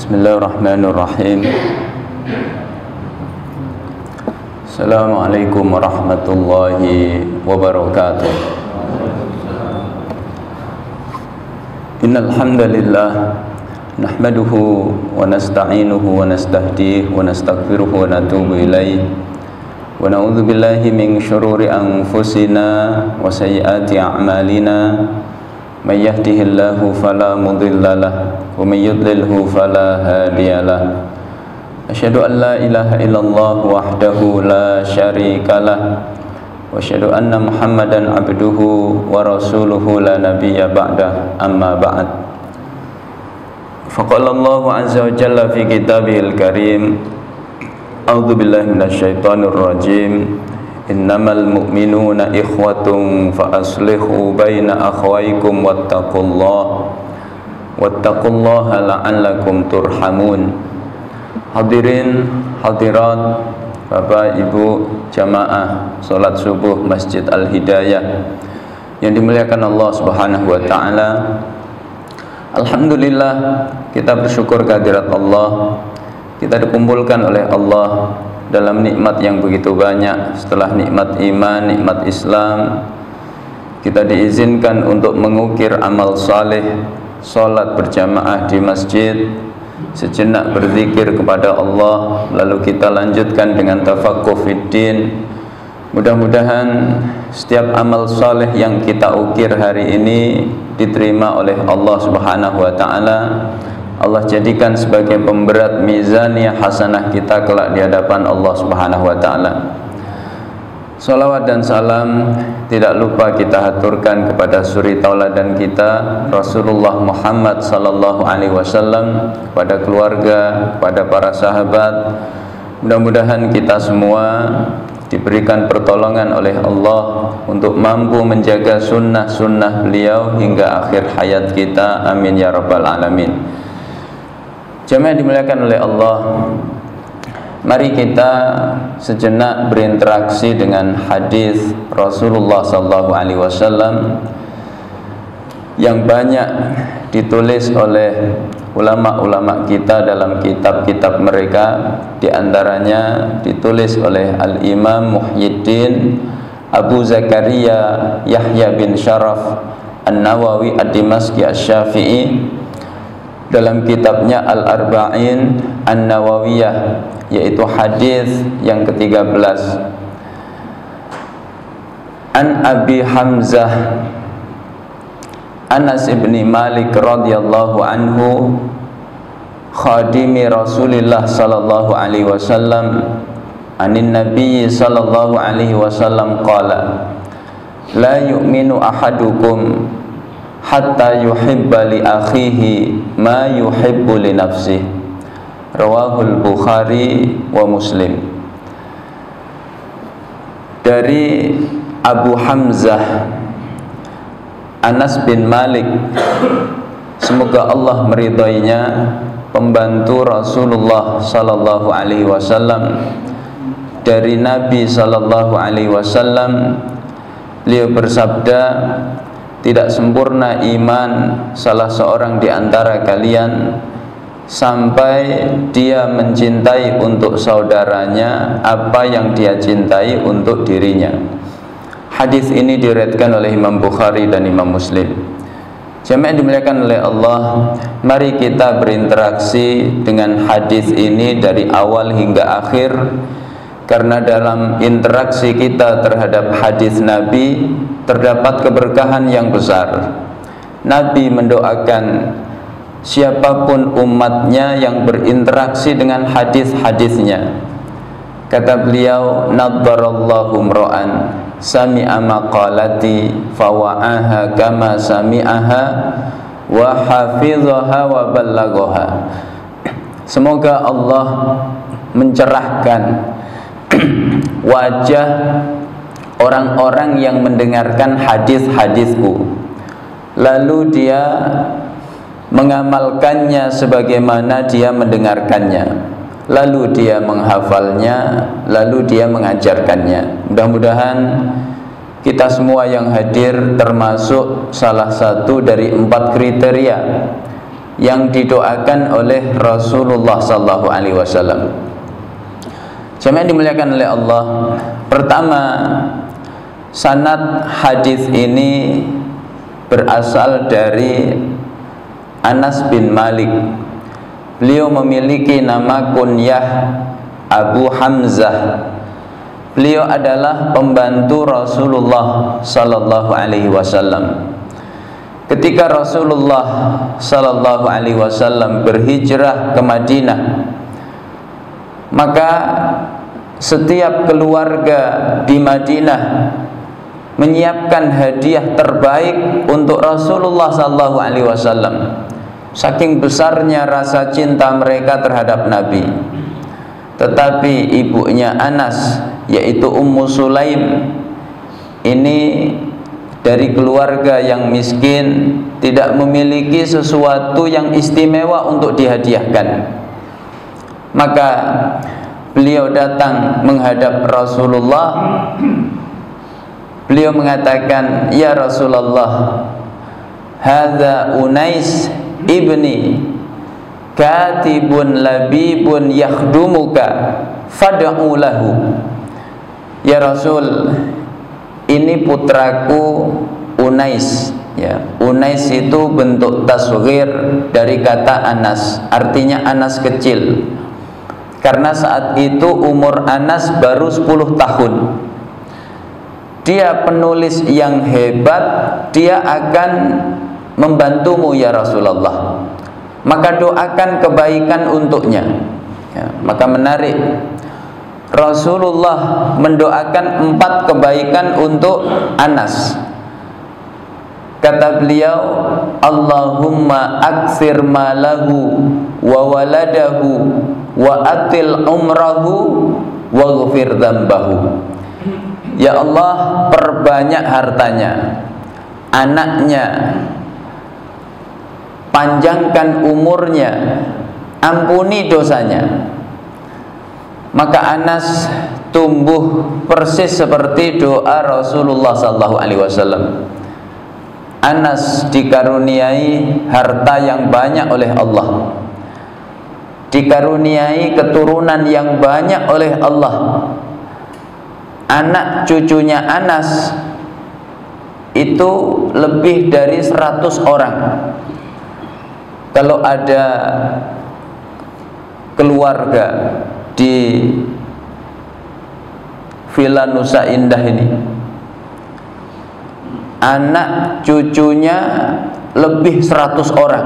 Bismillahirrahmanirrahim. Assalamualaikum warahmatullahi wabarakatuh. Innal hamdalillah nahmaduhu wa nasta'inuhu wa nastahdihi wa nastaghfiruhu wa natubu ilaihi wa na'udzu billahi min syururi anfusina wa sayyiati a'malina. May yahdihillahu fala mudilla lahu wa may yudlilhu fala hadiyalah. Asyhadu an la ilaha illallah wahdahu la syarika lah wa asyhadu anna Muhammadan abduhu wa rasuluhu la nabiyya ba'dah, amma ba'd. Faqala Allahu azza wa jalla fi kitabihil karim, a'udzu billahi minasyaitonir rajim. Innamal mu'minuna ikhwatun fa aslihu baina akhawaykum wattaqullaha la'allakum turhamun. Hadirin hadirat, Bapak Ibu jamaah salat subuh Masjid Al-Hidayah yang dimuliakan Allah Subhanahu wa taala. Alhamdulillah, kita bersyukur kehadirat Allah. Kita dikumpulkan oleh Allah dalam nikmat yang begitu banyak. Setelah nikmat iman, nikmat Islam, kita diizinkan untuk mengukir amal saleh, salat berjamaah di masjid, sejenak berzikir kepada Allah, lalu kita lanjutkan dengan tafaqquh fiddin. Mudah-mudahan setiap amal saleh yang kita ukir hari ini diterima oleh Allah Subhanahu wa taala. Allah jadikan sebagai pemberat mizaniyah hasanah kita kelak di hadapan Allah Subhanahu wa taala. Salawat dan salam tidak lupa kita haturkan kepada suri tauladan kita Rasulullah Muhammad sallallahu alaihi wasallam, kepada keluarga, kepada para sahabat. Mudah-mudahan kita semua diberikan pertolongan oleh Allah untuk mampu menjaga sunnah-sunnah beliau hingga akhir hayat kita. Amin ya rabbal alamin. Jemaah dimuliakan oleh Allah, mari kita sejenak berinteraksi dengan hadis Rasulullah SAW yang banyak ditulis oleh ulama-ulama kita dalam kitab-kitab mereka. Di antaranya ditulis oleh Al-Imam Muhyiddin Abu Zakaria Yahya bin Sharaf An-Nawawi Ad-Dimashqi Asy-Syafi'i dalam kitabnya Al-Arba'in An-Nawawiyah, yaitu hadis yang ke-13. An Abi Hamzah Anas ibn Malik radhiyallahu anhu, khadimi Rasulillah sallallahu alaihi wasallam, anin Nabi sallallahu alaihi wasallam qala, la yu'minu ahadukum hatta yuhibba li akhihi ma yuhibbu li nafsihi. Rawahul Bukhari wa Muslim. Dari Abu Hamzah Anas bin Malik, semoga Allah meridainya, pembantu Rasulullah sallallahu alaihi wasallam, dari Nabi sallallahu alaihi wasallam, beliau bersabda, tidak sempurna iman salah seorang di antara kalian sampai dia mencintai untuk saudaranya apa yang dia cintai untuk dirinya. Hadis ini diriwayatkan oleh Imam Bukhari dan Imam Muslim. Jemaah dimuliakan oleh Allah, mari kita berinteraksi dengan hadis ini dari awal hingga akhir, karena dalam interaksi kita terhadap hadis Nabi terdapat keberkahan yang besar. Nabi mendoakan siapapun umatnya yang berinteraksi dengan hadis-hadisnya. Kata beliau, naddarallahu mra'an sami'a maqalati fawa'aha kama sami'aha wa hafizaha wa ballaghaha. Semoga Allah mencerahkan wajah orang-orang yang mendengarkan hadis-hadisku, lalu dia mengamalkannya sebagaimana dia mendengarkannya, lalu dia menghafalnya, lalu dia mengajarkannya. Mudah-mudahan kita semua yang hadir termasuk salah satu dari 4 kriteria yang didoakan oleh Rasulullah sallallahu alaihi wasallam. Jemaah dimuliakan oleh Allah, pertama, sanad hadis ini berasal dari Anas bin Malik. Beliau memiliki nama kunyah Abu Hamzah. Beliau adalah pembantu Rasulullah sallallahu alaihi wasallam. Ketika Rasulullah sallallahu alaihi wasallam berhijrah ke Madinah, maka setiap keluarga di Madinah menyiapkan hadiah terbaik untuk Rasulullah sallallahu alaihi wasallam. Saking besarnya rasa cinta mereka terhadap Nabi. Tetapi ibunya Anas, yaitu Ummu Sulaim, ini dari keluarga yang miskin, tidak memiliki sesuatu yang istimewa untuk dihadiahkan. Maka beliau datang menghadap Rasulullah. Beliau mengatakan, "Ya Rasulullah, hadza Unais ibni katibun labibun yakhdumuka fad'u lahu." Ya Rasul, ini putraku Unais. Ya, Unais itu bentuk tasghir dari kata Anas, artinya Anas kecil. Karena saat itu umur Anas baru 10 tahun. Dia penulis yang hebat, dia akan membantumu ya Rasulullah. Maka doakan kebaikan untuknya. Ya, maka menarik, Rasulullah mendoakan 4 kebaikan untuk Anas. Kata beliau, Allahumma aktsir malahu wa waladahu wa atil umrahu wa ghfir dzambahu. Ya Allah, perbanyak hartanya, anaknya, panjangkan umurnya, ampuni dosanya. Maka Anas tumbuh persis seperti doa Rasulullah sallallahu alaihi wasallam. Anas dikaruniai harta yang banyak oleh Allah, dikaruniai keturunan yang banyak oleh Allah. Anak cucunya Anas itu lebih dari 100 orang. Kalau ada keluarga di Villa Nusa Indah ini, anak cucunya lebih 100 orang.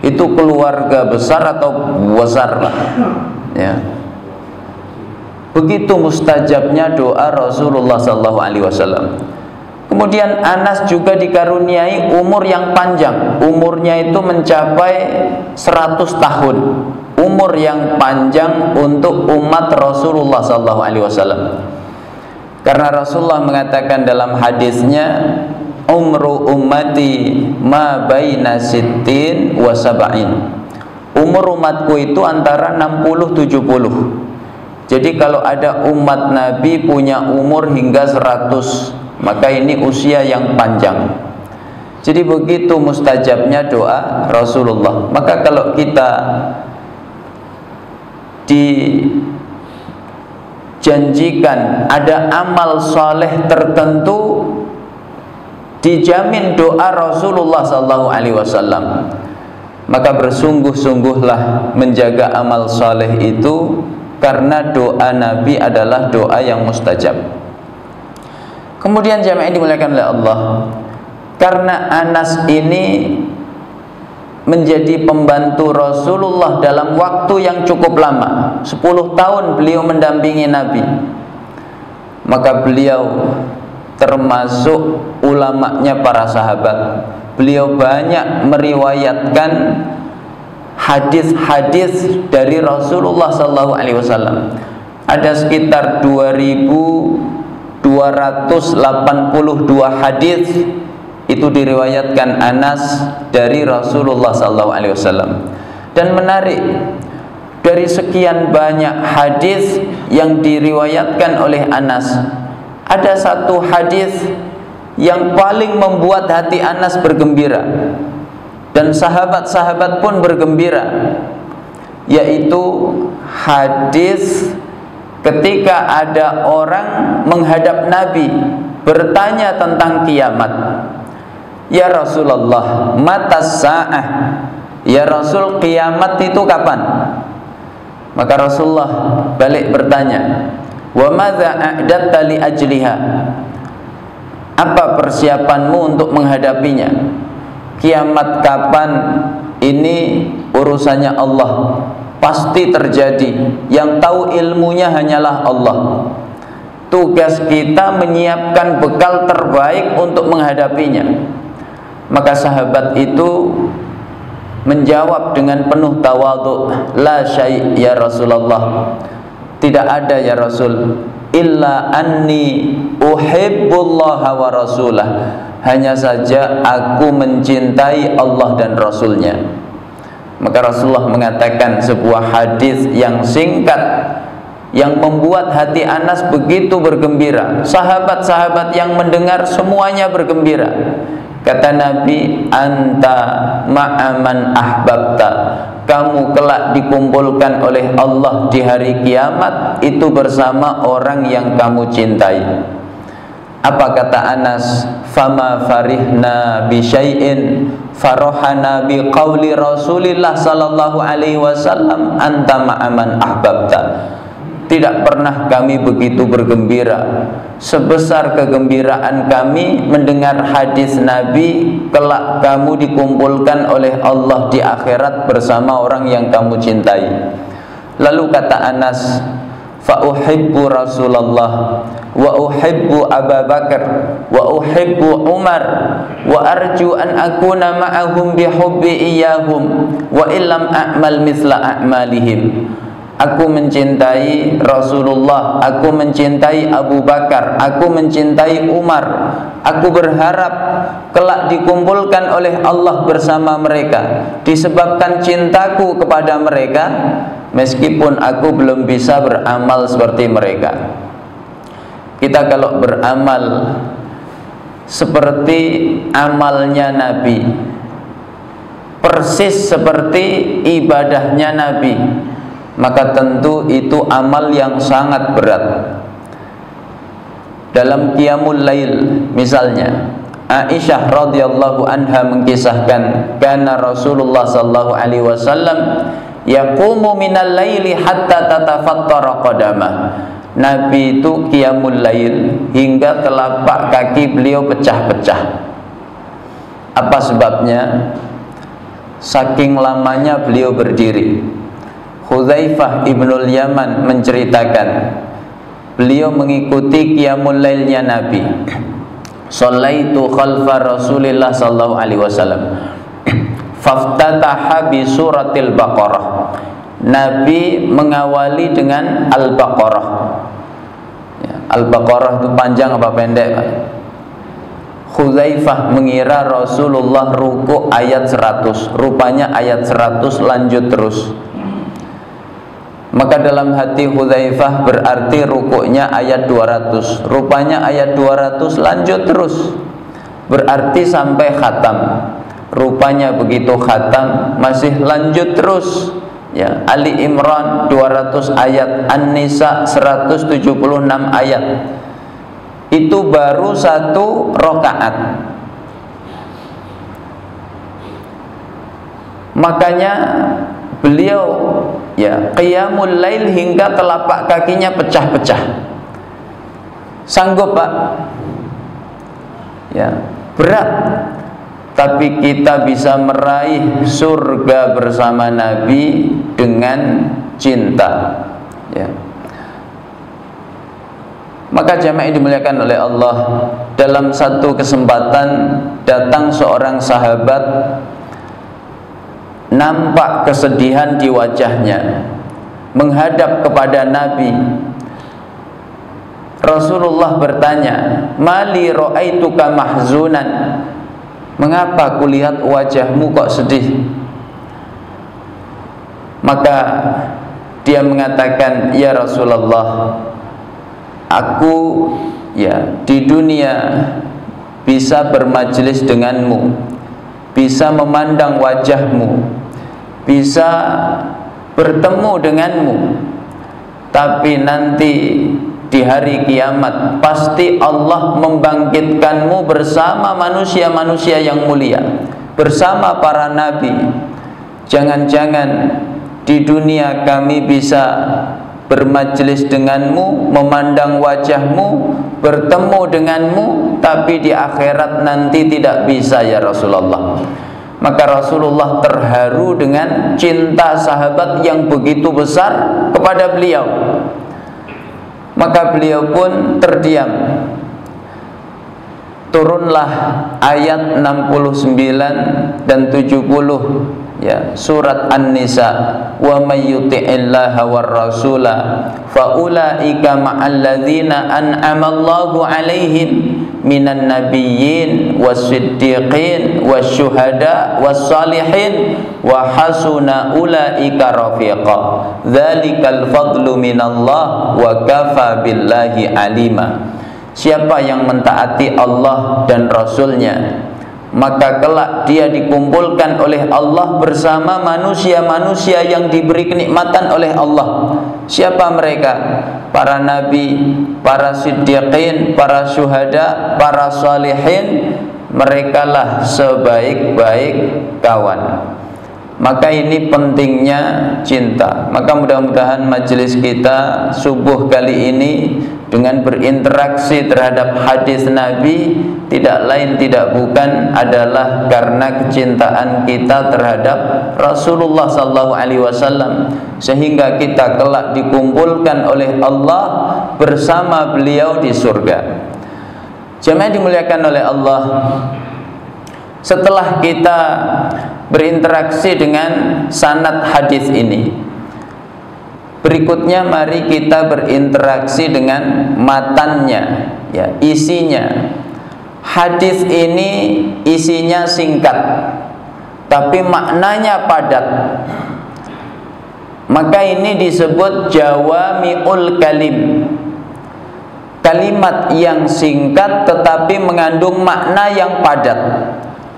Itu keluarga besar atau besar lah, ya. Begitu mustajabnya doa Rasulullah sallallahu alaihi wasallam. Kemudian Anas juga dikaruniai umur yang panjang. Umurnya itu mencapai 100 tahun. Umur yang panjang untuk umat Rasulullah sallallahu alaihi wasallam. Karena Rasulullah mengatakan dalam hadisnya, umru ummati ma baina sittin wa sab'in. Umur umatku itu antara 60-70. Jadi kalau ada umat Nabi punya umur hingga 100, maka ini usia yang panjang. Jadi begitu mustajabnya doa Rasulullah. Maka kalau kita dijanjikan ada amal soleh tertentu, dijamin doa Rasulullah SAW, maka bersungguh-sungguhlah menjaga amal soleh itu, karena doa Nabi adalah doa yang mustajab. Kemudian jamaah dimuliakan oleh Allah, karena Anas ini menjadi pembantu Rasulullah dalam waktu yang cukup lama, 10 tahun beliau mendampingi Nabi, maka beliau termasuk ulamanya para sahabat. Beliau banyak meriwayatkan hadis-hadis dari Rasulullah SAW. Ada sekitar 2282 hadis itu diriwayatkan Anas dari Rasulullah SAW. Dan menarik, dari sekian banyak hadis yang diriwayatkan oleh Anas, ada satu hadis yang paling membuat hati Anas bergembira. dan sahabat-sahabat pun bergembira, yaitu hadis ketika ada orang menghadap Nabi bertanya tentang kiamat. Ya Rasulullah, matas sa'ah? Ya Rasul, kiamat itu kapan? Maka Rasulullah balik bertanya, wa madza a'datta li ajliha? Apa persiapanmu untuk menghadapinya? Kiamat kapan? Ini urusannya Allah, pasti terjadi. Yang tahu ilmunya hanyalah Allah. Tugas kita menyiapkan bekal terbaik untuk menghadapinya. Maka sahabat itu menjawab dengan penuh tawadhu, la syai' ya Rasulullah, tidak ada ya Rasul, illa anni uhibbullaha wa rasulah, hanya saja aku mencintai Allah dan Rasulnya. Maka Rasulullah mengatakan sebuah hadis yang singkat yang membuat hati Anas begitu bergembira. Sahabat-sahabat yang mendengar semuanya bergembira. Kata Nabi, anta ma'aman ahbabta, kamu kelak dikumpulkan oleh Allah di hari kiamat itu bersama orang yang kamu cintai. Apa kata Anas? Fama farihna bi syai'in farohana bi qauli Rasulillah sallallahu alaihi wasallam anta ma'aman ahbabta. Tidak pernah kami begitu bergembira sebesar kegembiraan kami mendengar hadis Nabi, kelak kamu dikumpulkan oleh Allah di akhirat bersama orang yang kamu cintai. Lalu kata Anas, fa uhibbu Rasulullah wa uhibbu Abu Bakar wa uhibbu Umar wa arju an akuna ma'ahum bi hubbi iyahum wa illam a'mal mithla a'malihim. Aku mencintai Rasulullah, aku mencintai Abu Bakar, aku mencintai Umar. Aku berharap kelak dikumpulkan oleh Allah bersama mereka disebabkan cintaku kepada mereka, meskipun aku belum bisa beramal seperti mereka. Kita kalau beramal seperti amalnya Nabi, persis seperti ibadahnya Nabi, maka tentu itu amal yang sangat berat. Dalam qiyamul lail misalnya, Aisyah radhiyallahu anha mengisahkan, kana Rasulullah sallallahu alaihi wasallam yaqumu minal laili hatta tatafattara qadamah. Nabi itu qiyamul lail hingga telapak kaki beliau pecah-pecah. Apa sebabnya? Saking lamanya beliau berdiri. Hudzaifah ibnul Yaman menceritakan, beliau mengikuti qiyamul lailnya Nabi. Shallaitu khalfa Rasulillah sallallahu alaihi wasallam faftataha bi suratil Baqarah. Nabi mengawali dengan Al-Baqarah. Ya, Al-Baqarah itu panjang apa pendek, Pak? Hudzaifah mengira Rasulullah ruku ayat 100, rupanya ayat 100 lanjut terus. Maka dalam hati Hudzaifah berarti rukuknya ayat 200, rupanya ayat 200 lanjut terus, berarti sampai khatam. Rupanya begitu khatam masih lanjut terus. Ya, Ali Imran 200 ayat, An-Nisa 176 ayat. Itu baru satu rakaat. Makanya beliau ya qiyamul lail hingga telapak kakinya pecah-pecah. Sanggup, Pak? Ya, berat. Tapi kita bisa meraih surga bersama Nabi dengan cinta. Ya. Maka jamaah yang dimuliakan oleh Allah, dalam satu kesempatan datang seorang sahabat, nampak kesedihan di wajahnya, menghadap kepada Nabi. Rasulullah bertanya, mali ra'aituka mahzunan, mengapa kulihat wajahmu kok sedih? Maka dia mengatakan, ya Rasulullah, aku ya di dunia bisa bermajelis denganmu, bisa memandang wajahmu, bisa bertemu denganmu, tapi nanti di hari kiamat pasti Allah membangkitkanmu bersama manusia-manusia yang mulia, bersama para nabi. Jangan-jangan di dunia kami bisa bermajlis denganmu, memandang wajahmu, bertemu denganmu, tapi di akhirat nanti tidak bisa ya Rasulullah. Maka Rasulullah terharu dengan cinta sahabat yang begitu besar kepada beliau. Maka beliau pun terdiam. Turunlah ayat 69 dan 70 ya, surat An-Nisa, wa may yuti'illaha war rasula fa ulaika ma'al ladzina an'ama Allahu 'alaihim minan nabiyyin was-siddiqin wasyuhada was-salihin wa hasuna ulaika rafiqa dzalikal fadlu minallah wa kafa billahi alima. Siapa yang mentaati Allah dan Rasulnya, maka kelak dia dikumpulkan oleh Allah bersama manusia-manusia yang diberi kenikmatan oleh Allah. Siapa mereka? Para nabi, para siddiqin, para syuhada, para salihin. Merekalah sebaik-baik kawan. Maka ini pentingnya cinta. Maka mudah-mudahan majelis kita subuh kali ini dengan berinteraksi terhadap hadis Nabi tidak lain tidak bukan adalah karena kecintaan kita terhadap Rasulullah SAW, sehingga kita kelak dikumpulkan oleh Allah bersama beliau di surga. Jemaah dimuliakan oleh Allah, setelah kita berinteraksi dengan sanad hadis ini, berikutnya mari kita berinteraksi dengan matannya, ya, isinya. Hadis ini isinya singkat, tapi maknanya padat. Maka ini disebut jawami'ul kalim, kalimat yang singkat tetapi mengandung makna yang padat.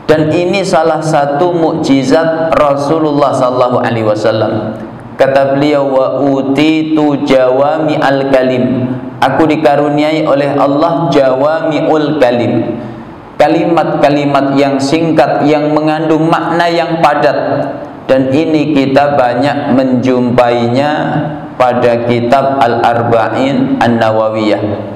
Dan ini salah satu mukjizat Rasulullah SAW. Kata beliau, wa utitu jawami'al kalim, aku dikaruniai oleh Allah jawami'ul kalim, kalimat-kalimat yang singkat yang mengandung makna yang padat. Dan ini kita banyak menjumpainya pada kitab Al-Arba'in An-Nawawiyah.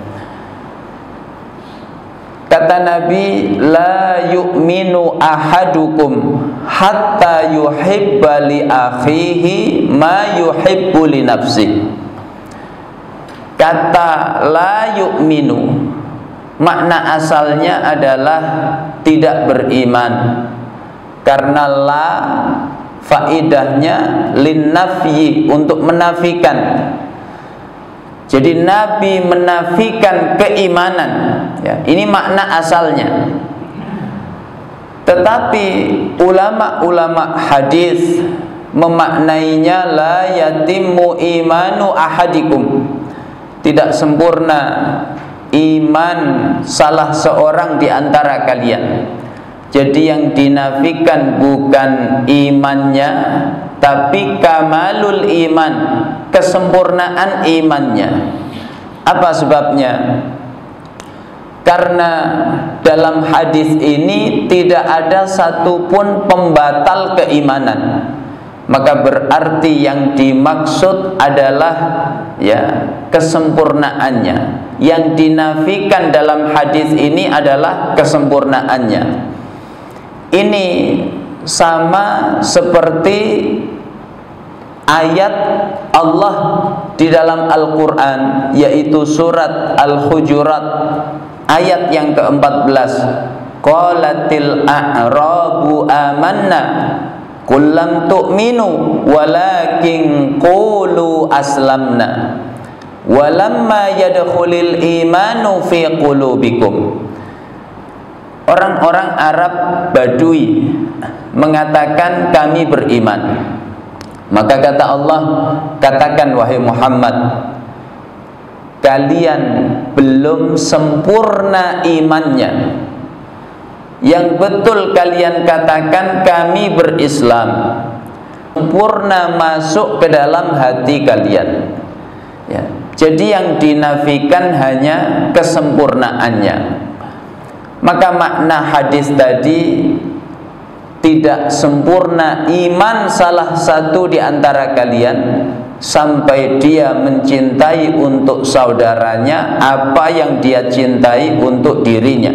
Kata Nabi, la yu'minu ahadukum hatta yuhibba li akhihi ma yuhibbu li nafsi. Kata la yu'minu, makna asalnya adalah tidak beriman. Karena la faidahnya lin nafyi, untuk menafikan. Jadi Nabi menafikan keimanan, ya, ini makna asalnya. Tetapi ulama-ulama hadis memaknainya la yatimmu imanu ahadikum, tidak sempurna iman salah seorang di antara kalian. Jadi yang dinafikan bukan imannya, tapi kamalul iman, kesempurnaan imannya. Apa sebabnya? Karena dalam hadis ini tidak ada satupun pembatal keimanan. Maka berarti yang dimaksud adalah, ya, kesempurnaannya. Yang dinafikan dalam hadis ini adalah kesempurnaannya. Ini sama seperti ayat Allah di dalam Al-Quran, yaitu surat Al-Hujurat ayat yang ke-14. Qalatil a'rabu amanna qul lam tu'minu walakin qulu aslamna walamma yadkhulil imanu fi qulubikum. Orang-orang Arab Badui mengatakan kami beriman. Maka kata Allah, katakan wahai Muhammad, kalian belum sempurna imannya. yang betul kalian katakan kami berislam, sempurna masuk ke dalam hati kalian. Ya. Jadi yang dinafikan hanya kesempurnaannya. Maka makna hadis tadi, tidak sempurna iman salah satu di antara kalian sampai dia mencintai untuk saudaranya apa yang dia cintai untuk dirinya.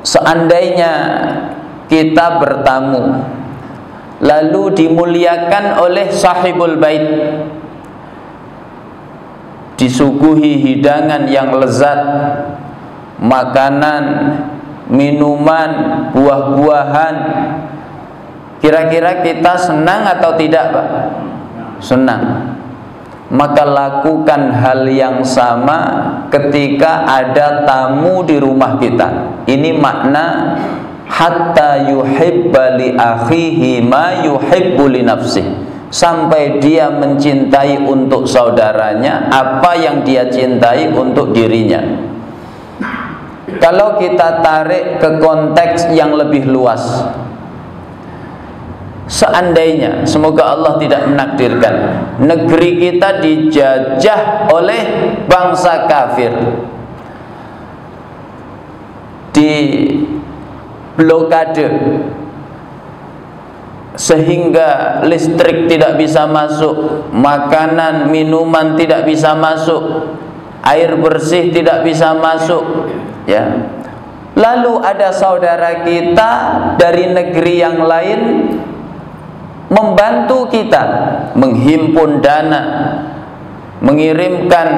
Seandainya kita bertamu lalu dimuliakan oleh sahibul bait, disuguhi hidangan yang lezat, makanan, minuman, buah-buahan, kira-kira kita senang atau tidak, Pak? Senang. Maka lakukan hal yang sama ketika ada tamu di rumah kita. Ini makna hatta yuhibba li akhihi ma yuhibbu li nafsihi, sampai dia mencintai untuk saudaranya apa yang dia cintai untuk dirinya. Kalau kita tarik ke konteks yang lebih luas, seandainya, semoga Allah tidak menakdirkan, negeri kita dijajah oleh bangsa kafir, di blokade sehingga listrik tidak bisa masuk, makanan, minuman tidak bisa masuk, air bersih tidak bisa masuk, ya. Lalu ada saudara kita dari negeri yang lain membantu kita, menghimpun dana, mengirimkan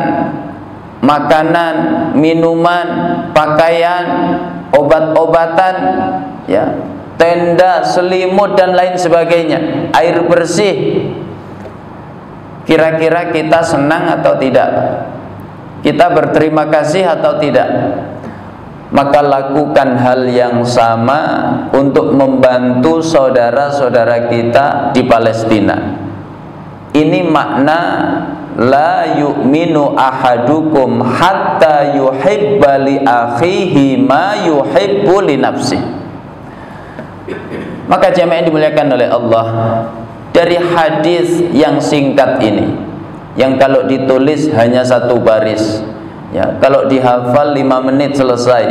makanan, minuman, pakaian, obat-obatan, ya, tenda, selimut dan lain sebagainya, air bersih. Kira-kira kita senang atau tidak? Kita berterima kasih atau tidak? Maka lakukan hal yang sama untuk membantu saudara-saudara kita di Palestina. Ini makna la yu'minu ahadukum hatta yuhibba li akhihi ma yuhibbu li nafsihi. Maka jemaah yang dimuliakan oleh Allah, dari hadis yang singkat ini, yang kalau ditulis hanya satu baris, ya, kalau dihafal 5 menit selesai,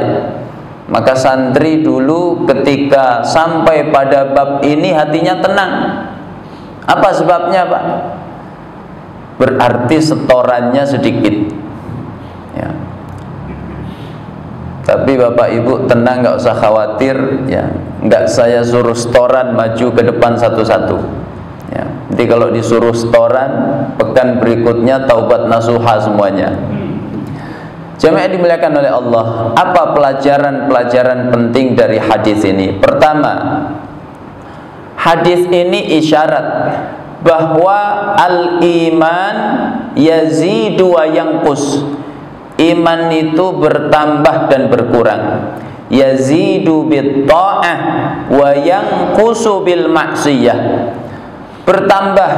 maka santri dulu ketika sampai pada bab ini hatinya tenang. Apa sebabnya, Pak? Berarti setorannya sedikit, ya. Tapi Bapak Ibu tenang, nggak usah khawatir, ya. Nggak saya suruh setoran maju ke depan satu-satu, ya. Jadi kalau disuruh setoran, pekan berikutnya taubat nasuha semuanya. Jemaah dimuliakan oleh Allah, apa pelajaran-pelajaran penting dari hadis ini? Pertama, hadis ini isyarat bahwa al-iman yazidu wa yanqus. Iman itu bertambah dan berkurang. Yazidu bit ta'ah wa yanqusu bil maksiyah. Bertambah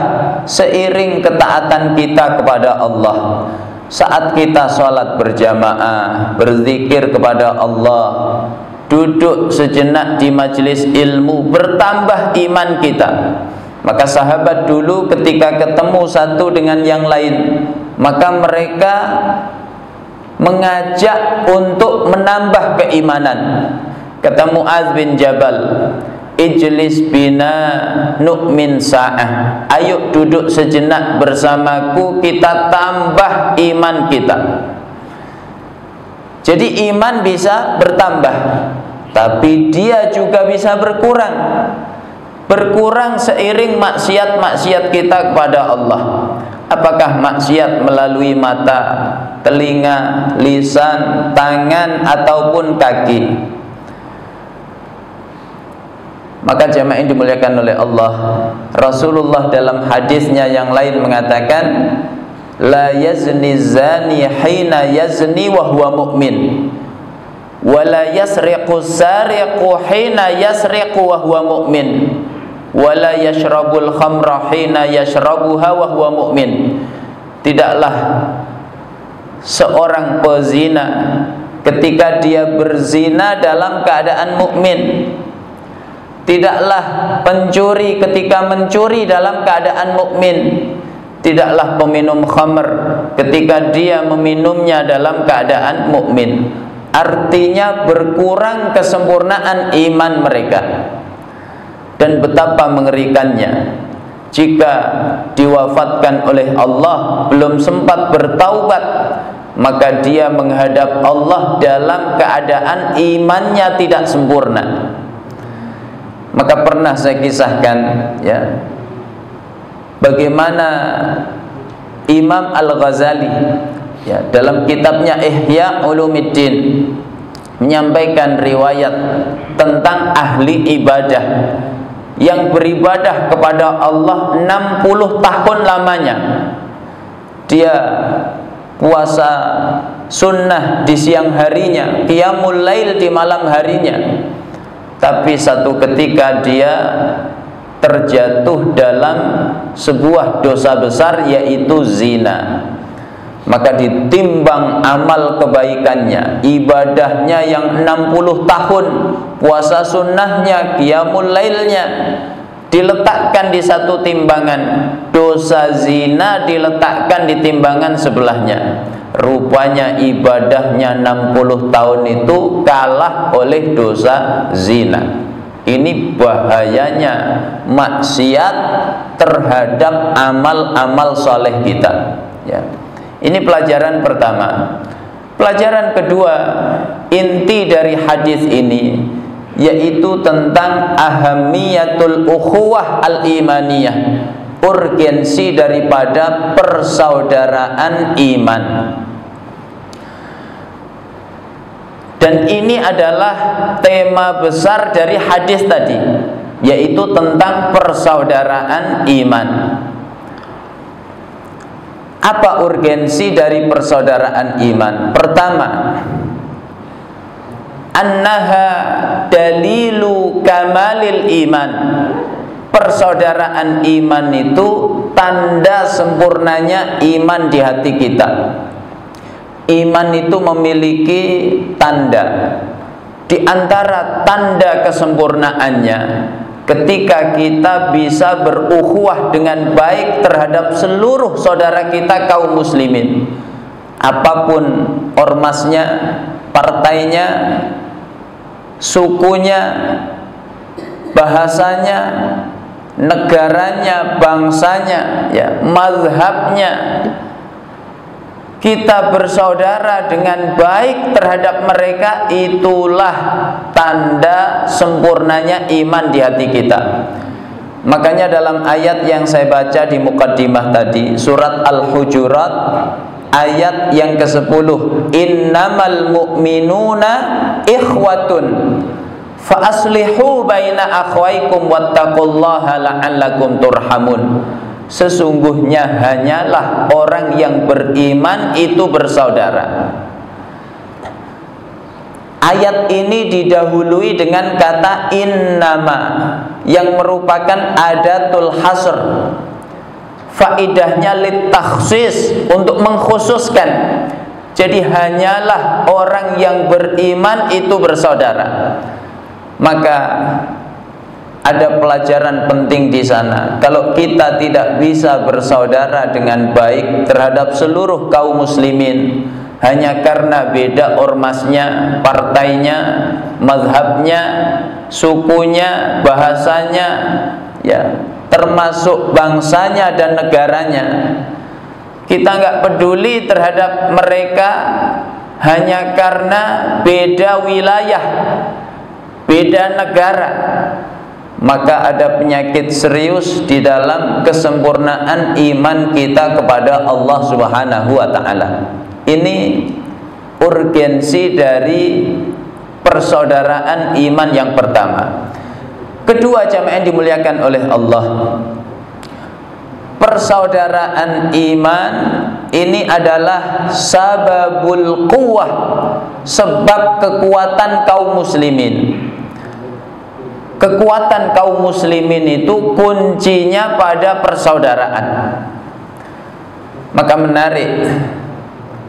seiring ketaatan kita kepada Allah. Saat kita sholat berjamaah, berzikir kepada Allah, duduk sejenak di majelis ilmu, bertambah iman kita. Maka sahabat dulu ketika ketemu satu dengan yang lain, maka mereka mengajak untuk menambah keimanan. Kata Mu'adz bin Jabal, ijlis bina nu'min sa'ah, ayo duduk sejenak bersamaku, kita tambah iman kita. Jadi iman bisa bertambah, tapi dia juga bisa berkurang. Berkurang seiring maksiat-maksiat kita kepada Allah. Apakah maksiat melalui mata, telinga, lisan, tangan, ataupun kaki? Maka jemaah yang dimuliakan oleh Allah, Rasulullah dalam hadisnya yang lain mengatakan, la yazni zani hina yazni wa huwa mu'min, wa la yasriqu sariqu hina yasriqu wa huwa mu'min, wa la yashrabul khamra hina yashrabuha wa huwa mu'min. Tidaklah seorang pezina ketika dia berzina dalam keadaan mukmin. Tidaklah pencuri ketika mencuri dalam keadaan mukmin. Tidaklah peminum khamr ketika dia meminumnya dalam keadaan mukmin. Artinya berkurang kesempurnaan iman mereka. Dan betapa mengerikannya jika diwafatkan oleh Allah belum sempat bertaubat, maka dia menghadap Allah dalam keadaan imannya tidak sempurna. Maka pernah saya kisahkan, ya, bagaimana Imam Al-Ghazali, ya, dalam kitabnya Ihya Ulumuddin menyampaikan riwayat tentang ahli ibadah yang beribadah kepada Allah 60 tahun lamanya. Dia puasa sunnah di siang harinya, qiyamul lail di malam harinya. Tapi satu ketika dia terjatuh dalam sebuah dosa besar, yaitu zina. Maka ditimbang amal kebaikannya, ibadahnya yang 60 tahun, puasa sunnahnya, qiyamul lailnya, diletakkan di satu timbangan. Dosa zina diletakkan di timbangan sebelahnya. Rupanya ibadahnya 60 tahun itu kalah oleh dosa zina. Ini bahayanya maksiat terhadap amal-amal soleh kita, ya. Ini pelajaran pertama. Pelajaran kedua, inti dari hadis ini yaitu tentang ahamiyatul ukhuwah al-imaniyah, urgensi daripada persaudaraan iman. Dan ini adalah tema besar dari hadis tadi, yaitu tentang persaudaraan iman. Apa urgensi dari persaudaraan iman? Pertama, annaha dalilu kamalil iman. Persaudaraan iman itu tanda sempurnanya iman di hati kita. Iman itu memiliki tanda. Di antara tanda kesempurnaannya, ketika kita bisa berukhuwah dengan baik terhadap seluruh saudara kita kaum muslimin, apapun ormasnya, partainya, sukunya, bahasanya, negaranya, bangsanya, ya, mazhabnya, kita bersaudara dengan baik terhadap mereka, itulah tanda sempurnanya iman di hati kita. Makanya dalam ayat yang saya baca di muqaddimah tadi, surat Al-Hujurat ayat yang ke-10, innamal mu'minuna ikhwatun fa aslihu baina akhwaikum wattaqullaha la'allakum turhamun. Sesungguhnya hanyalah orang yang beriman itu bersaudara. Ayat ini didahului dengan kata innama yang merupakan adatul hasr. Faidahnya litakhsis, untuk mengkhususkan. Jadi hanyalah orang yang beriman itu bersaudara. Maka ada pelajaran penting di sana. Kalau kita tidak bisa bersaudara dengan baik terhadap seluruh kaum muslimin hanya karena beda ormasnya, partainya, mazhabnya, sukunya, bahasanya, ya, termasuk bangsanya dan negaranya, kita nggak peduli terhadap mereka hanya karena beda wilayah, beda negara, maka ada penyakit serius di dalam kesempurnaan iman kita kepada Allah Subhanahu wa ta'ala. Ini urgensi dari persaudaraan iman yang pertama. Kedua, jamaah yang dimuliakan oleh Allah, persaudaraan iman ini adalah sababul quwwah, sebab kekuatan kaum muslimin. Kekuatan kaum muslimin itu kuncinya pada persaudaraan. Maka menarik,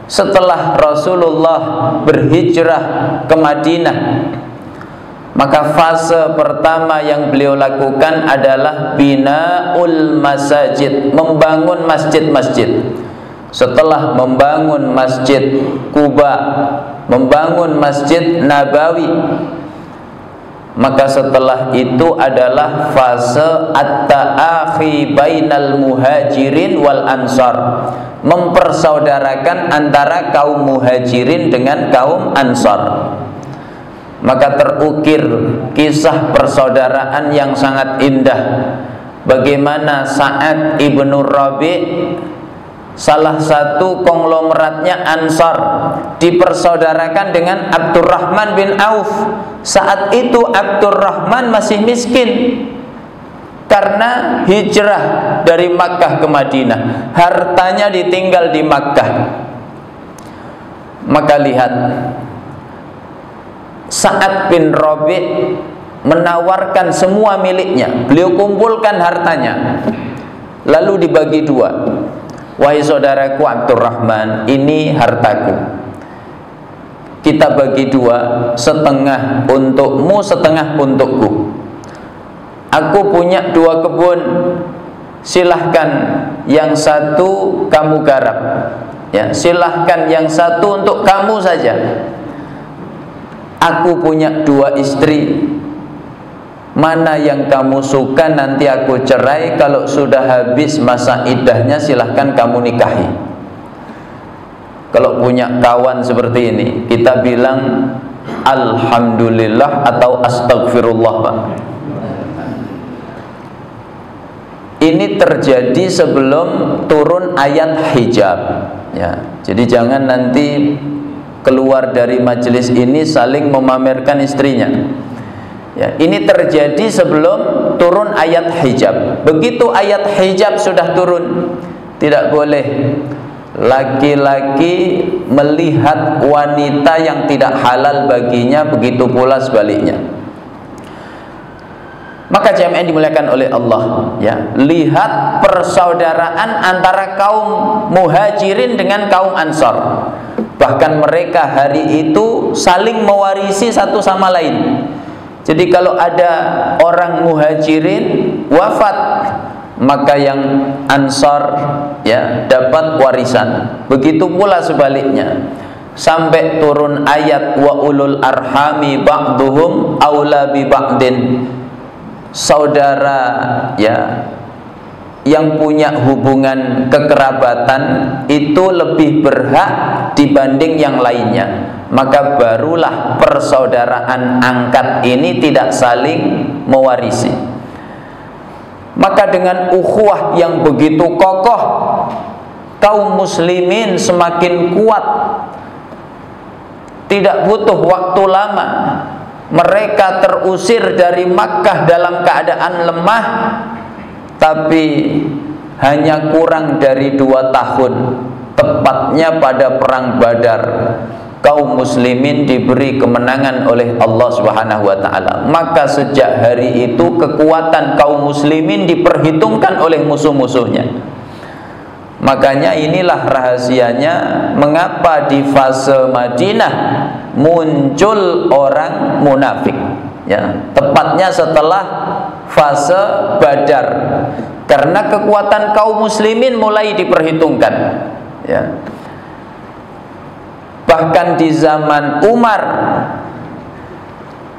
setelah Rasulullah berhijrah ke Madinah, maka fase pertama yang beliau lakukan adalah binaul masajid, membangun masjid-masjid. Setelah membangun Masjid Quba, membangun Masjid Nabawi, maka setelah itu adalah fase at-ta'akhi bainal muhajirin wal ansar, mempersaudarakan antara kaum muhajirin dengan kaum ansar. Maka terukir kisah persaudaraan yang sangat indah, bagaimana Sa'ad ibnu Rabi', salah satu konglomeratnya Ansar, dipersaudarakan dengan Abdurrahman bin Auf. Saat itu Abdurrahman masih miskin karena hijrah dari Makkah ke Madinah, hartanya ditinggal di Makkah. Maka lihat, Sa'ad bin Rabi' menawarkan semua miliknya, beliau kumpulkan hartanya, lalu dibagi dua. Wahai saudaraku Abdurrahman, ini hartaku, kita bagi dua, setengah untukmu, setengah untukku. Aku punya 2 kebun, silahkan yang satu kamu garap, ya, silahkan yang satu untuk kamu saja. Aku punya 2 istri, mana yang kamu suka nanti aku cerai, kalau sudah habis masa iddahnya silahkan kamu nikahi. Kalau punya kawan seperti ini, kita bilang alhamdulillah atau astagfirullah, Pak. Ini terjadi sebelum turun ayat hijab, ya. Jadi jangan nanti keluar dari majelis ini saling memamerkan istrinya. Ya, ini terjadi sebelum turun ayat hijab. Begitu ayat hijab sudah turun, tidak boleh laki-laki melihat wanita yang tidak halal baginya, begitu pula sebaliknya. Maka jamaah dimuliakan oleh Allah, ya, lihat persaudaraan antara kaum muhajirin dengan kaum ansar. Bahkan mereka hari itu saling mewarisi satu sama lain. Jadi kalau ada orang muhajirin wafat, maka yang ansar, ya, dapat warisan. Begitu pula sebaliknya, sampai turun ayat wa ulul arhami ba'duhum aula bi ba'din. Saudara, ya, yang punya hubungan kekerabatan itu lebih berhak dibanding yang lainnya. Maka barulah persaudaraan angkat ini tidak saling mewarisi. Maka dengan ukhuwah yang begitu kokoh, kaum muslimin semakin kuat. Tidak butuh waktu lama, mereka terusir dari Makkah dalam keadaan lemah, tapi hanya kurang dari 2 tahun, tepatnya pada perang Badar, kaum muslimin diberi kemenangan oleh Allah Subhanahu wa taala. Maka sejak hari itu kekuatan kaum muslimin diperhitungkan oleh musuh-musuhnya. Makanya inilah rahasianya mengapa di fase Madinah muncul orang munafik, ya, tepatnya setelah fase Badar, karena kekuatan kaum muslimin mulai diperhitungkan, ya. Bahkan di zaman Umar,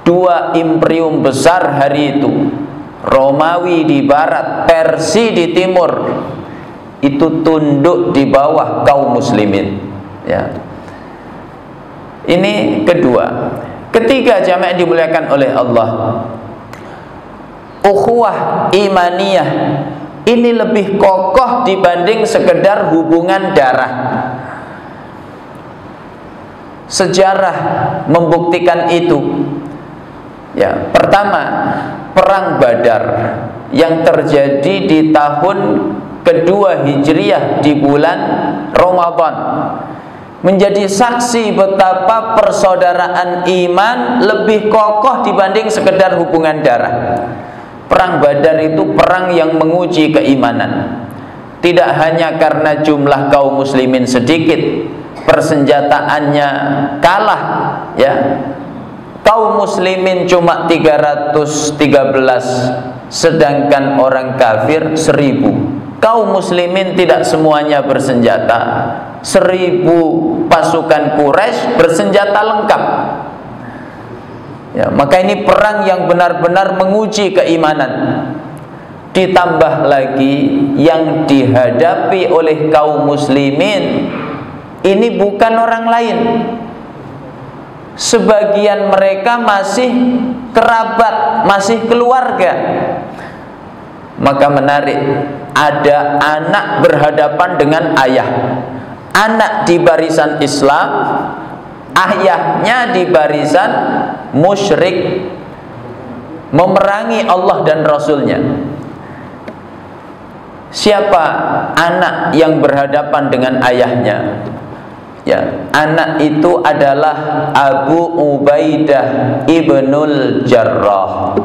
2 imperium besar hari itu, Romawi di barat, Persia di timur, itu tunduk di bawah kaum muslimin, ya. Ini kedua. Ketiga, jamaah dimuliakan oleh Allah, ukhuwah imaniyah ini lebih kokoh dibanding sekedar hubungan darah. Sejarah membuktikan itu, ya. Pertama, perang Badar yang terjadi di tahun kedua Hijriyah di bulan Ramadan menjadi saksi betapa persaudaraan iman lebih kokoh dibanding sekedar hubungan darah. Perang Badar itu perang yang menguji keimanan, tidak hanya karena jumlah kaum muslimin sedikit, persenjataannya kalah, ya. Kaum muslimin cuma 313, sedangkan orang kafir 1000. Kaum muslimin tidak semuanya bersenjata. 1000 pasukan Quraisy bersenjata lengkap. Ya, maka ini perang yang benar-benar menguji keimanan. Ditambah lagi yang dihadapi oleh kaum muslimin ini bukan orang lain. Sebagian mereka masih kerabat, masih keluarga. Maka menarik, ada anak berhadapan dengan ayah. Anak di barisan Islam, ayahnya di barisan musyrik, memerangi Allah dan Rasulnya. Siapa anak yang berhadapan dengan ayahnya? Ya, anak itu adalah Abu Ubaidah ibnul Jarrah.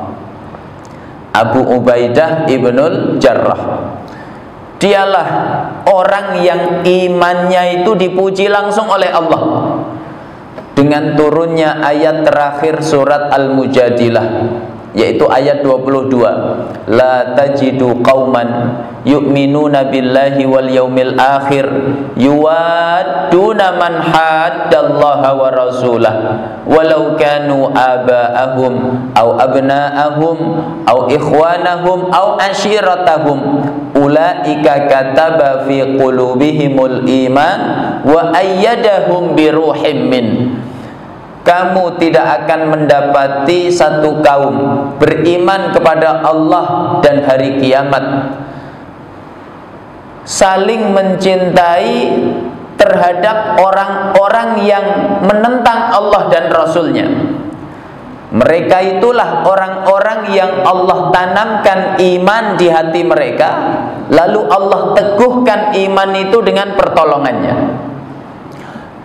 Abu Ubaidah ibnul Jarrah. Dialah orang yang imannya itu dipuji langsung oleh Allah dengan turunnya ayat terakhir surat Al-Mujadilah, yaitu ayat 22. La tajidu qauman yu'minuna billahi wal yaumil akhir yuwadduna man haddallaha wa rasulah walau kanu aba'ahum aw abna'ahum aw ikhwanahum aw ashiratahum ulaika kataba fi qulubihimul iman wa ayyadahum biruhim min. Kamu tidak akan mendapati satu kaum beriman kepada Allah dan hari kiamat, saling mencintai terhadap orang-orang yang menentang Allah dan Rasulnya. Mereka itulah orang-orang yang Allah tanamkan iman di hati mereka, lalu Allah teguhkan iman itu dengan pertolongannya.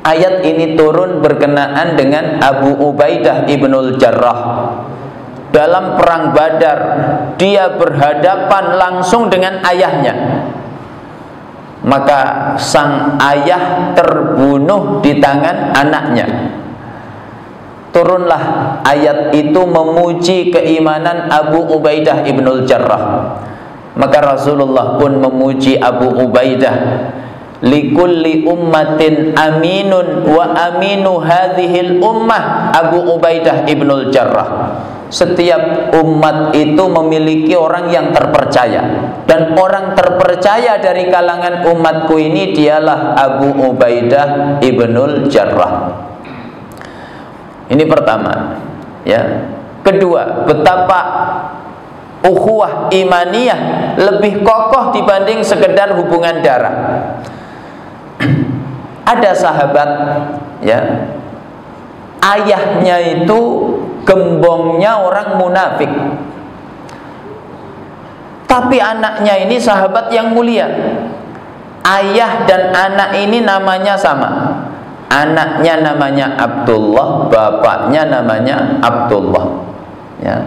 Ayat ini turun berkenaan dengan Abu Ubaidah ibnul Jarrah. Dalam perang Badar, dia berhadapan langsung dengan ayahnya. Maka sang ayah terbunuh di tangan anaknya. Turunlah ayat itu memuji keimanan Abu Ubaidah ibnul Jarrah. Maka Rasulullah pun memuji Abu Ubaidah. Likulli ummatin aminun wa aminu hadhil ummah Abu Ubaidah ibnul Jarrah. Setiap umat itu memiliki orang yang terpercaya, dan orang terpercaya dari kalangan umatku ini dialah Abu Ubaidah ibnul Jarrah. Ini pertama, ya. Kedua, betapa ukhuwah imaniyah lebih kokoh dibanding sekedar hubungan darah. Ada sahabat, ya, ayahnya itu gembongnya orang munafik, tapi anaknya ini sahabat yang mulia. Ayah dan anak ini namanya sama. Anaknya namanya Abdullah, bapaknya namanya Abdullah, ya.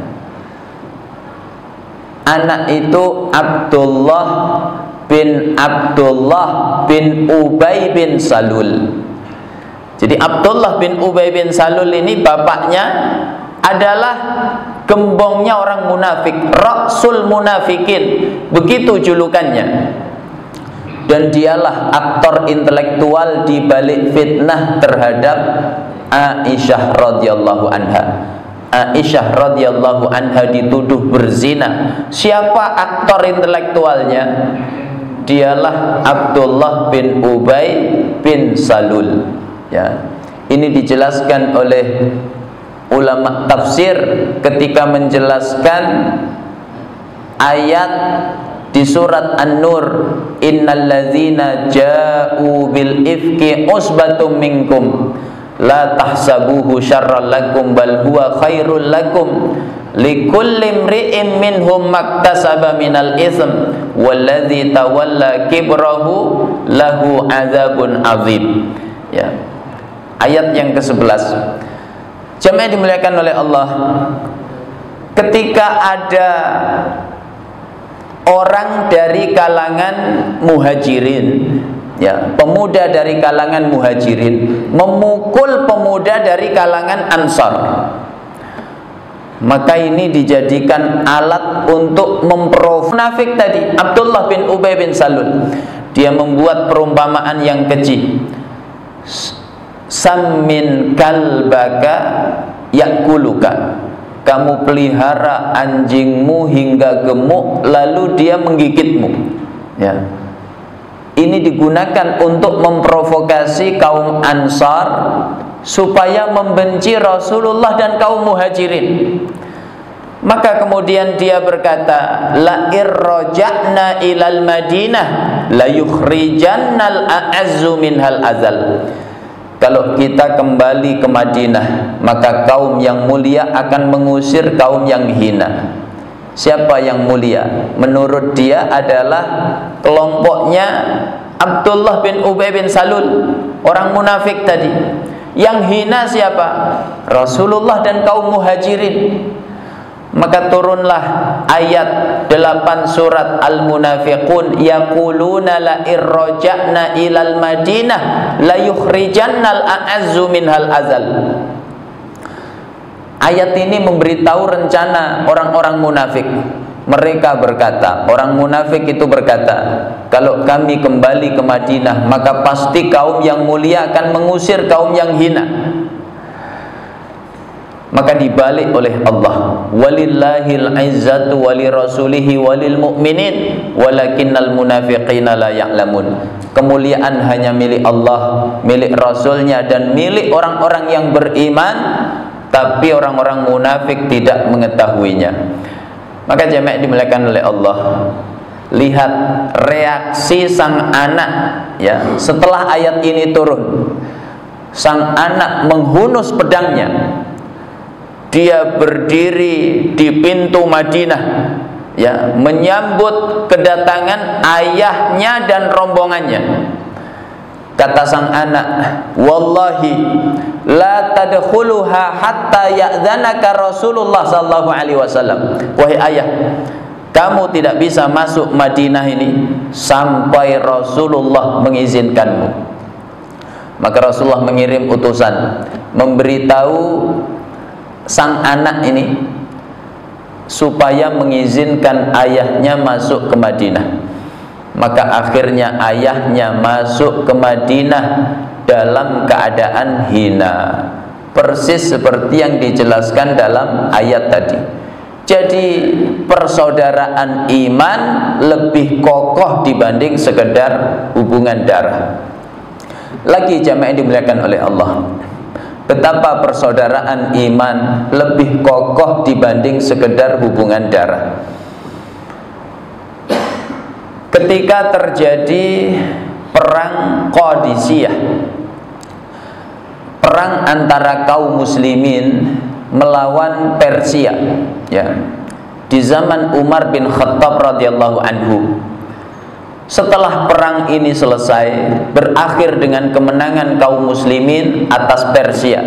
Anak itu Abdullah bin Ubay bin Salul. Jadi Abdullah bin Ubay bin Salul ini bapaknya adalah gembongnya orang munafik, Rasul munafikin, begitu julukannya. Dan dialah aktor intelektual di balik fitnah terhadap Aisyah radhiyallahu anha. Aisyah radhiyallahu anha dituduh berzina. Siapa aktor intelektualnya? Dialah Abdullah bin Ubay bin Salul, ya. Ini dijelaskan oleh ulama tafsir ketika menjelaskan ayat di surat An-Nur, innalladzina ja'u bil ifki usbatum minkum la tahsabuhu syarran lakum bal huwa khairul lakum likulli imri'in minhum maktasaba minal itsm walladzi tawalla kibrahu lahu adzabun azim. Ya. Ayat yang ke-11. Jemaah dimuliakan oleh Allah, ketika ada orang dari kalangan muhajirin ya, pemuda dari kalangan Muhajirin memukul pemuda dari kalangan Ansar. Maka ini dijadikan alat untuk munafik tadi, Abdullah bin Ubay bin Salul. Dia membuat perumpamaan yang keji. Sammin kalbaka yakuluka. Kamu pelihara anjingmu hingga gemuk, lalu dia menggigitmu. Ya. Ini digunakan untuk memprovokasi kaum Ansar supaya membenci Rasulullah dan kaum Muhajirin. Maka kemudian dia berkata, la irraja'na ilal Madinah la yukhrijannal a'azzu minhal azal. Kalau kita kembali ke Madinah, maka kaum yang mulia akan mengusir kaum yang hina. Siapa yang mulia? Menurut dia adalah kelompoknya Abdullah bin Ubay bin Salul, orang munafik tadi. Yang hina siapa? Rasulullah dan kaum Muhajirin. Maka turunlah ayat 8 surat Al-Munafiqun, yaquluna la irraja'na ilal Madinah la yukhrijannal a'azzu minhal azal. Ayat ini memberitahu rencana orang-orang munafik. Mereka berkata, orang munafik itu berkata, kalau kami kembali ke Madinah, maka pasti kaum yang mulia akan mengusir kaum yang hina. Maka dibalik oleh Allah, walillahil izzatu walirasulihi walil mu'minin walakinnal munafiqina la ya'lamun. Kemuliaan hanya milik Allah, milik Rasulnya, dan milik orang-orang yang beriman, tapi orang-orang munafik tidak mengetahuinya. Maka jemaah dimuliakan oleh Allah, lihat reaksi sang anak, ya, setelah ayat ini turun. Sang anak menghunus pedangnya. Dia berdiri di pintu Madinah, ya, menyambut kedatangan ayahnya dan rombongannya. Kata sang anak, wallahi la tadkhuluha hatta ya'dzanaka Rasulullah sallallahu alaihi wasallam. Wahai ayah, kamu tidak bisa masuk Madinah ini sampai Rasulullah mengizinkanmu. Maka Rasulullah mengirim utusan memberitahu sang anak ini supaya mengizinkan ayahnya masuk ke Madinah. Maka akhirnya ayahnya masuk ke Madinah dalam keadaan hina, persis seperti yang dijelaskan dalam ayat tadi. Jadi persaudaraan iman lebih kokoh dibanding sekedar hubungan darah. Lagi jamaah yang dimuliakan oleh Allah, betapa persaudaraan iman lebih kokoh dibanding sekedar hubungan darah. Ketika terjadi perang Qadisiyah, perang antara kaum muslimin melawan Persia, ya, di zaman Umar bin Khattab radhiyallahu anhu. Setelah perang ini selesai, berakhir dengan kemenangan kaum muslimin atas Persia.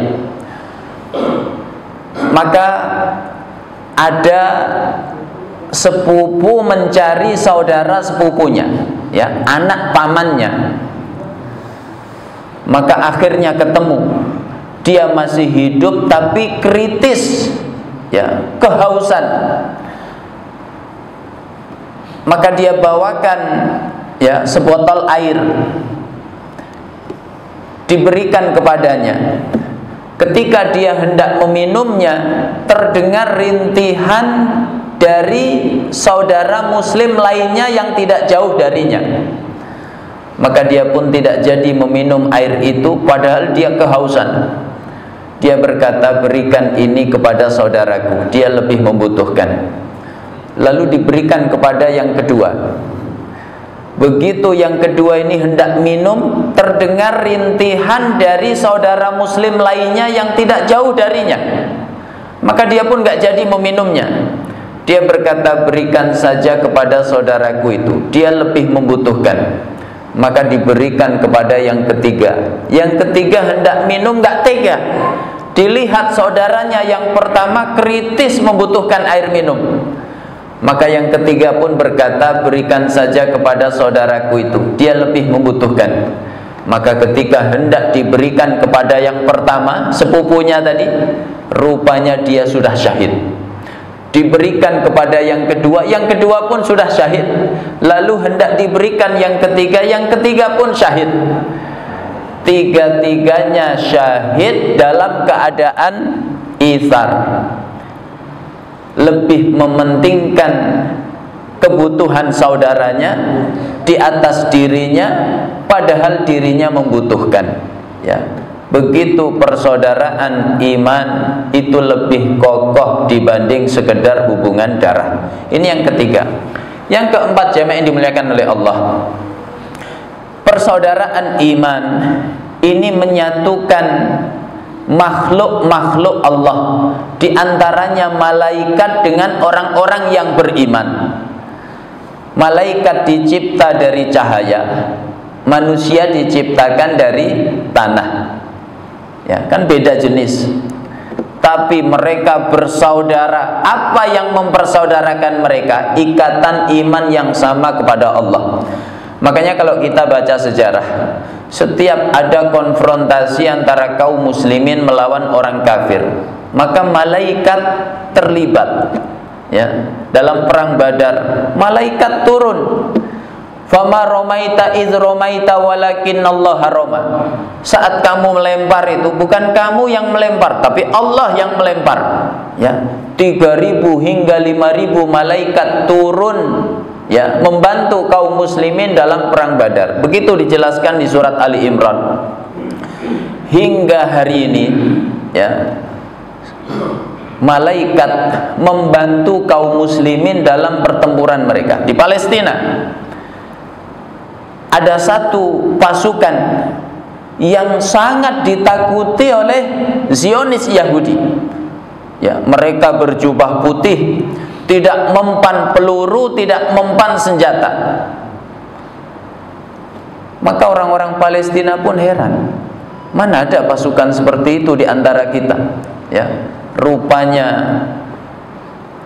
Maka ada sepupu mencari saudara sepupunya, ya, anak pamannya. Maka akhirnya ketemu. Dia masih hidup tapi kritis, ya, kehausan. Maka dia bawakan, ya, sebotol air, diberikan kepadanya. Ketika dia hendak meminumnya, terdengar rintihan dari saudara muslim lainnya yang tidak jauh darinya. Maka dia pun tidak jadi meminum air itu, padahal dia kehausan. Dia berkata, berikan ini kepada saudaraku, dia lebih membutuhkan. Lalu diberikan kepada yang kedua. Begitu yang kedua ini hendak minum, terdengar rintihan dari saudara muslim lainnya yang tidak jauh darinya. Maka dia pun gak jadi meminumnya. Dia berkata, berikan saja kepada saudaraku itu, dia lebih membutuhkan. Maka diberikan kepada yang ketiga. Yang ketiga hendak minum, gak tega. Dilihat saudaranya yang pertama kritis membutuhkan air minum. Maka yang ketiga pun berkata, berikan saja kepada saudaraku itu, dia lebih membutuhkan. Maka ketika hendak diberikan kepada yang pertama, sepupunya tadi, rupanya dia sudah syahid. Diberikan kepada yang kedua pun sudah syahid. Lalu hendak diberikan yang ketiga pun syahid. Tiga-tiganya syahid dalam keadaan itsar, lebih mementingkan kebutuhan saudaranya di atas dirinya, padahal dirinya membutuhkan. Ya, begitu persaudaraan iman itu lebih kokoh dibanding sekedar hubungan darah. Ini yang ketiga. Yang keempat, jemaah yang dimuliakan oleh Allah, persaudaraan iman ini menyatukan makhluk-makhluk Allah, di antaranya malaikat dengan orang-orang yang beriman. Malaikat dicipta dari cahaya, manusia diciptakan dari tanah. Ya, kan beda jenis. Tapi mereka bersaudara. Apa yang mempersaudarakan mereka? Ikatan iman yang sama kepada Allah. Makanya kalau kita baca sejarah, setiap ada konfrontasi antara kaum muslimin melawan orang kafir, maka malaikat terlibat. Ya, dalam perang Badar, malaikat turun. Fama romaita iz romaita walakinallaha roma. Saat kamu melempar itu bukan kamu yang melempar, tapi Allah yang melempar. Ya, 3.000 hingga 5.000 malaikat turun, ya, membantu kaum muslimin dalam perang Badar. Begitu dijelaskan di surat Ali Imran. Hingga hari ini, ya, malaikat membantu kaum muslimin dalam pertempuran mereka. Di Palestina ada satu pasukan yang sangat ditakuti oleh Zionis Yahudi. Ya, mereka berjubah putih, tidak mempan peluru, tidak mempan senjata. Maka orang-orang Palestina pun heran, mana ada pasukan seperti itu di antara kita. Ya, rupanya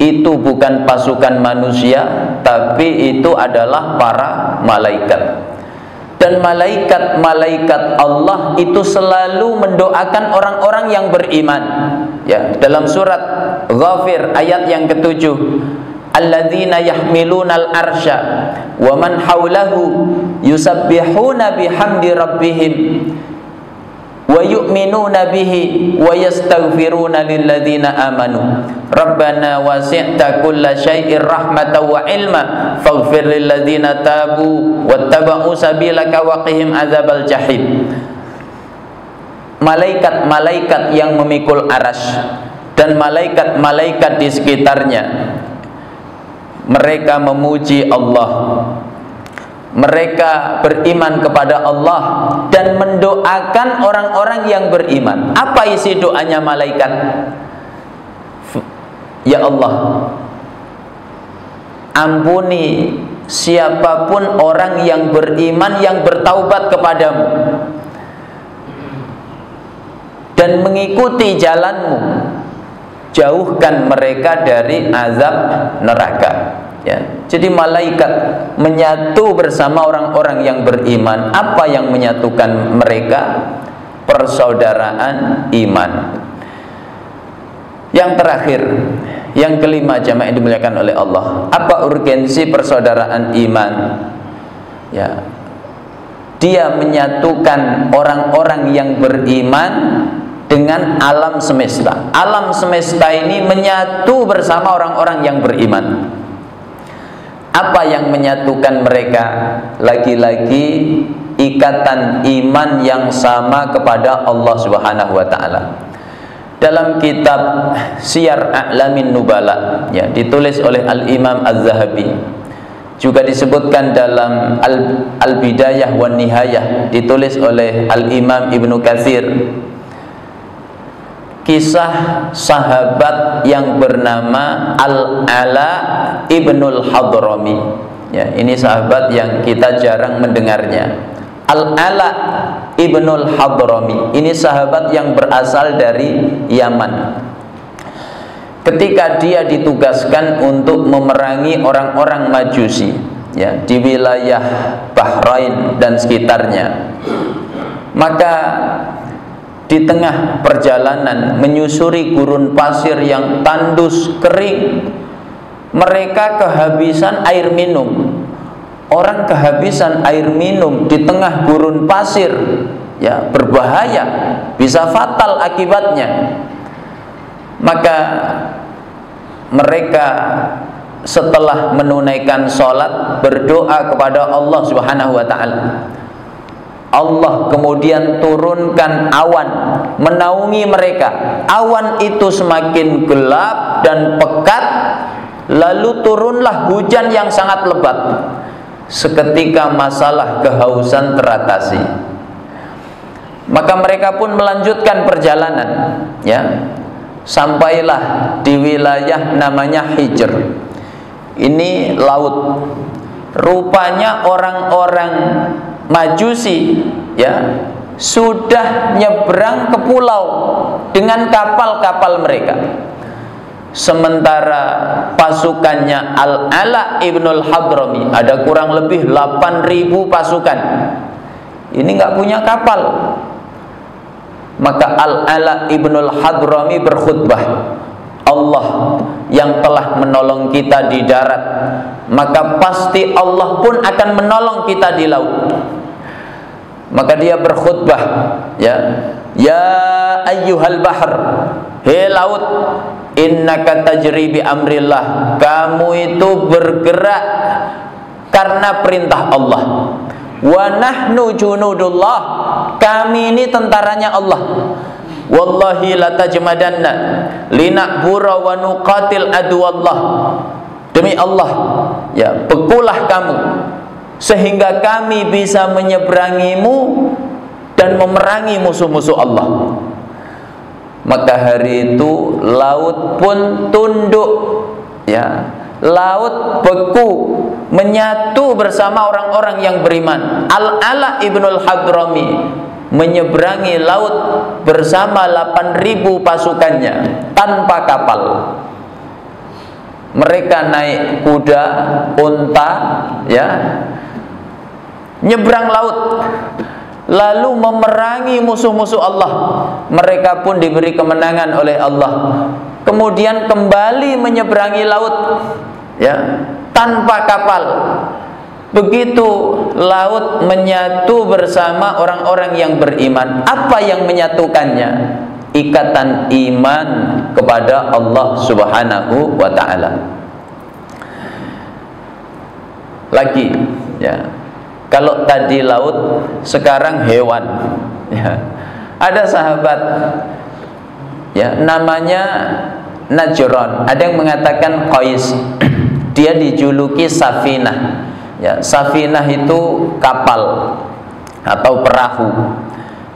itu bukan pasukan manusia, tapi itu adalah para malaikat. Dan malaikat-malaikat Allah itu selalu mendoakan orang-orang yang beriman. Ya, dalam surat Ghafir ayat yang ke-7, alladzina yahmilunal arsya wa man haulahu yusabbihuna bihamdi rabbihim wa yu'minuna bihi wa yastaghfiruna lilladzina amanu rabbana wasi'ta kulla syai'ir rahmatan wa ilma faghfir lilladzina tabu wattaba'u sabilaka wa qihim adzabal jahim. Malaikat-malaikat yang memikul arasy dan malaikat-malaikat di sekitarnya, mereka memuji Allah, mereka beriman kepada Allah dan mendoakan orang-orang yang beriman. Apa isi doanya malaikat? Ya Allah, ampuni siapapun orang yang beriman yang bertaubat kepadamu dan mengikuti jalanmu, jauhkan mereka dari azab neraka. Ya, jadi malaikat menyatu bersama orang-orang yang beriman. Apa yang menyatukan mereka? Persaudaraan iman. Yang terakhir, yang kelima, jamaah yang dimuliakan oleh Allah, apa urgensi persaudaraan iman? Ya, dia menyatukan orang-orang yang beriman dengan alam semesta. Alam semesta ini menyatu bersama orang-orang yang beriman. Apa yang menyatukan mereka? Lagi-lagi ikatan iman yang sama kepada Allah Subhanahu wa taala. Dalam kitab Siyar A'lamin Nubala, ya, ditulis oleh Al-Imam Az-Zahabi, juga disebutkan dalam Al-Bidayah wan Nihayah, ditulis oleh Al-Imam Ibnu Katsir, kisah sahabat yang bernama Al-Ala Ibnul Hadrami. Ya, ini sahabat yang kita jarang mendengarnya. Al-Ala Ibnul Hadrami ini sahabat yang berasal dari Yaman. ketika dia ditugaskan untuk memerangi orang-orang Majusi, ya, di wilayah Bahrain dan sekitarnya. Maka di tengah perjalanan menyusuri gurun pasir yang tandus kering, mereka kehabisan air minum. Orang kehabisan air minum di tengah gurun pasir, ya, berbahaya, bisa fatal akibatnya. Maka mereka setelah menunaikan sholat berdoa kepada Allah Subhanahu wa ta'ala. Allah kemudian turunkan awan menaungi mereka. Awan itu semakin gelap dan pekat, lalu turunlah hujan yang sangat lebat. Seketika masalah kehausan teratasi. Maka mereka pun melanjutkan perjalanan, ya, sampailah di wilayah namanya Hijr. Ini laut. Rupanya orang-orang Majusi, ya, sudah nyebrang ke pulau dengan kapal-kapal mereka. Sementara pasukannya Al-Ala ibnul Hadrami ada kurang lebih 8.000 pasukan. Ini nggak punya kapal. Maka Al-Ala ibnul Hadrami berkhutbah, Allah yang telah menolong kita di darat, maka pasti Allah pun akan menolong kita di laut. Maka dia berkhutbah, ya, ya ayyuhal bahr, hei laut, innaka tajri bi amrillah, kamu itu bergerak karena perintah Allah. Wa nahnu junudullah, kami ini tentaranya Allah. Wallahi la tajmadanna linakbura wa nuqatil aduwallah, demi Allah, ya, bekulah kamu sehingga kami bisa menyeberangimu dan memerangi musuh-musuh Allah. Maka hari itu laut pun tunduk, ya, laut beku, menyatu bersama orang-orang yang beriman. Al-Ala ibnul Hadrami menyeberangi laut bersama 8.000 pasukannya tanpa kapal. Mereka naik kuda, unta, ya, nyebrang laut, lalu memerangi musuh-musuh Allah. Mereka pun diberi kemenangan oleh Allah. Kemudian kembali menyeberangi laut, ya, tanpa kapal. Begitu laut menyatu bersama orang-orang yang beriman. Apa yang menyatukannya? Ikatan iman kepada Allah Subhanahu wa ta'ala. Lagi, ya, kalau tadi laut, sekarang hewan, ya. Ada sahabat, ya, namanya Najron. Ada yang mengatakan Qais. Dia dijuluki Safinah. Ya, Safinah itu kapal atau perahu.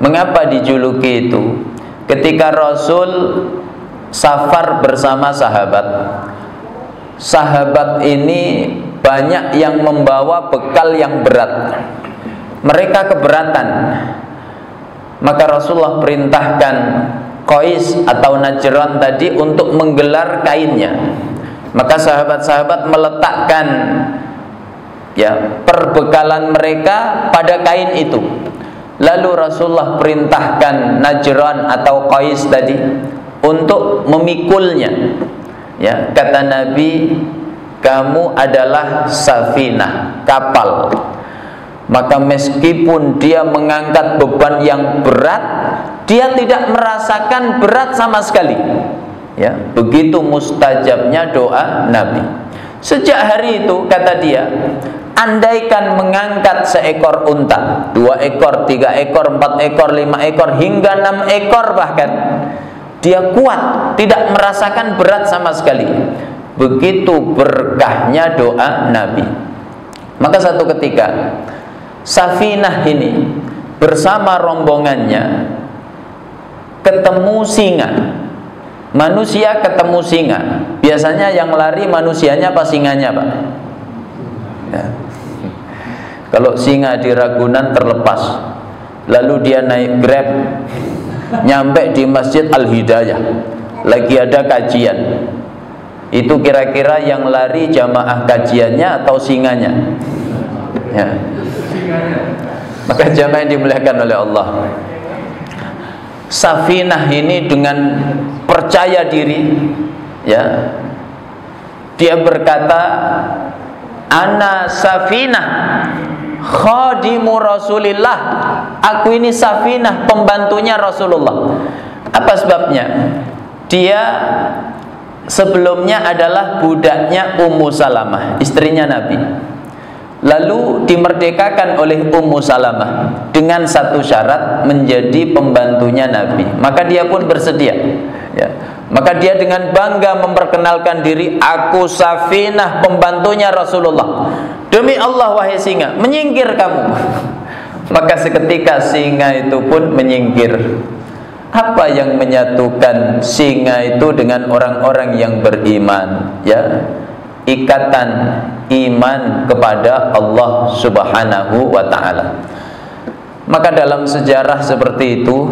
Mengapa dijuluki itu? Ketika Rasul safar bersama sahabat, sahabat ini banyak yang membawa bekal yang berat. Mereka keberatan. Maka Rasulullah perintahkan Qais atau Najron tadi untuk menggelar kainnya. Maka sahabat-sahabat meletakkan, ya, perbekalan mereka pada kain itu. Lalu Rasulullah perintahkan Najron atau Qais tadi untuk memikulnya. Ya, kata Nabi, kamu adalah safinah, kapal. Maka meskipun dia mengangkat beban yang berat, dia tidak merasakan berat sama sekali. Ya, begitu mustajabnya doa Nabi. Sejak hari itu, kata dia, andaikan mengangkat seekor unta, 2 ekor, 3 ekor, 4 ekor, 5 ekor, hingga 6 ekor bahkan, dia kuat, tidak merasakan berat sama sekali. Begitu berkahnya doa Nabi. Maka satu ketika Safinah ini bersama rombongannya ketemu singa. Manusia ketemu singa. Biasanya yang lari manusianya apa singanya, Pak? Ya. Kalau singa di Ragunan terlepas, lalu dia naik Grab, nyampe di Masjid Al-Hidayah, lagi ada kajian. Itu kira-kira yang lari jamaah kajiannya atau singanya? Ya. Maka jamaah yang dimuliakan oleh Allah, Safinah ini dengan percaya diri, ya, dia berkata, ana Safinah khadimu Rasulillah, aku ini Safinah, pembantunya Rasulullah. Apa sebabnya? Dia sebelumnya adalah budaknya Ummu Salamah, istrinya Nabi. Lalu dimerdekakan oleh Ummu Salamah dengan satu syarat, menjadi pembantunya Nabi. Maka dia pun bersedia, ya. Maka dia dengan bangga memperkenalkan diri, aku Safinah, pembantunya Rasulullah. Demi Allah wahai singa, menyingkir kamu. Maka seketika singa itu pun menyingkir. Apa yang menyatukan singa itu dengan orang-orang yang beriman? Ya, ikatan iman kepada Allah Subhanahu wa ta'ala. Maka dalam sejarah seperti itu,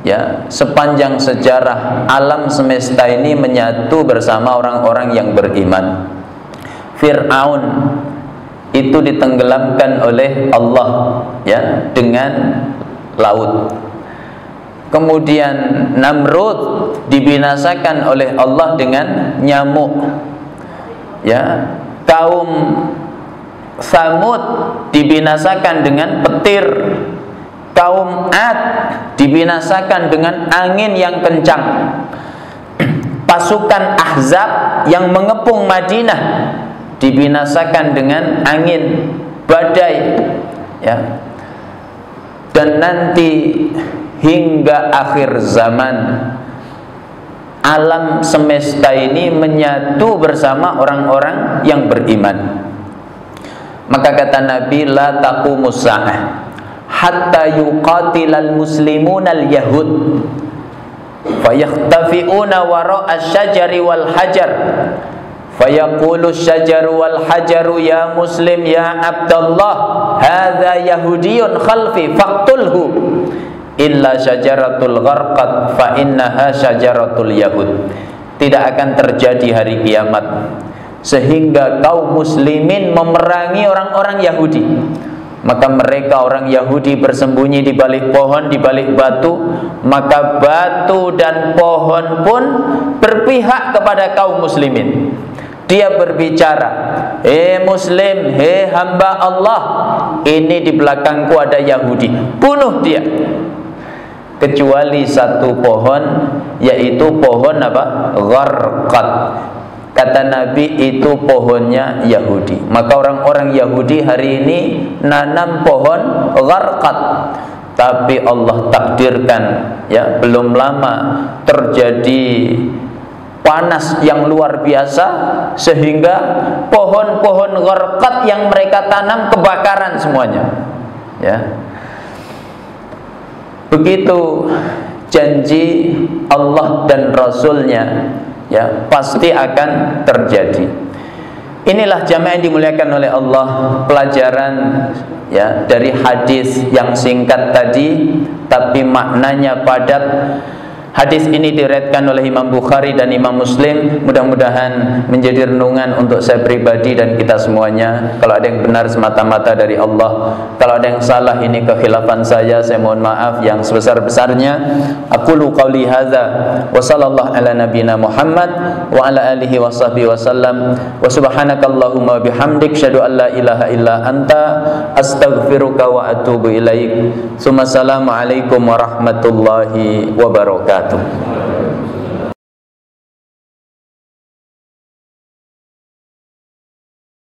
ya, sepanjang sejarah alam semesta ini menyatu bersama orang-orang yang beriman. Fir'aun itu ditenggelamkan oleh Allah, ya, dengan laut. Kemudian Namrud dibinasakan oleh Allah dengan nyamuk, ya. Kaum Tsamud dibinasakan dengan petir. Kaum Ad dibinasakan dengan angin yang kencang. Pasukan Ahzab yang mengepung Madinah dibinasakan dengan angin badai, ya. Dan nanti hingga akhir zaman, alam semesta ini menyatu bersama orang-orang yang beriman. Maka kata Nabi, la taqumus sa'ah hatta yuqatilal muslimuna al-yahud fayakhtafi'una wara'a syajari wal hajar fayaqulu syajaru wal hajaru ya muslim ya abdallah hadza yahudiyun khalfi faqtulhu illa syajaratul gharqat fa innaha syajaratul yahud. Tidak akan terjadi hari kiamat sehingga kaum muslimin memerangi orang-orang Yahudi, maka mereka orang Yahudi bersembunyi di balik pohon, di balik batu, maka batu dan pohon pun berpihak kepada kaum muslimin. Dia berbicara, hei muslim, hei hamba Allah, ini di belakangku ada Yahudi, bunuh dia. Kecuali satu pohon, yaitu pohon apa? Gharqat. Kata Nabi, itu pohonnya Yahudi. Maka orang-orang Yahudi hari ini nanam pohon gharqat. Tapi Allah takdirkan, ya, belum lama terjadi panas yang luar biasa sehingga pohon-pohon gharqat yang mereka tanam kebakaran semuanya, ya. Begitu janji Allah dan Rasulnya, ya, pasti akan terjadi. Inilah jamaah yang dimuliakan oleh Allah, pelajaran, ya, dari hadis yang singkat tadi tapi maknanya padat. Hadis ini diriwayatkan oleh Imam Bukhari dan Imam Muslim. Mudah-mudahan menjadi renungan untuk saya pribadi dan kita semuanya. Kalau ada yang benar semata-mata dari Allah, kalau ada yang salah ini kekhilafan saya mohon maaf yang sebesar-besarnya. Aqulu qauli hadza wa sallallahu ala nabiyyina Muhammad wa ala alihi wa sahbihi wasallam wa subhanakallahumma bihamdik syadu an la ilaha illa anta astaghfiruka wa atubu ilaik. Assalamualaikum warahmatullahi wabarakatuh.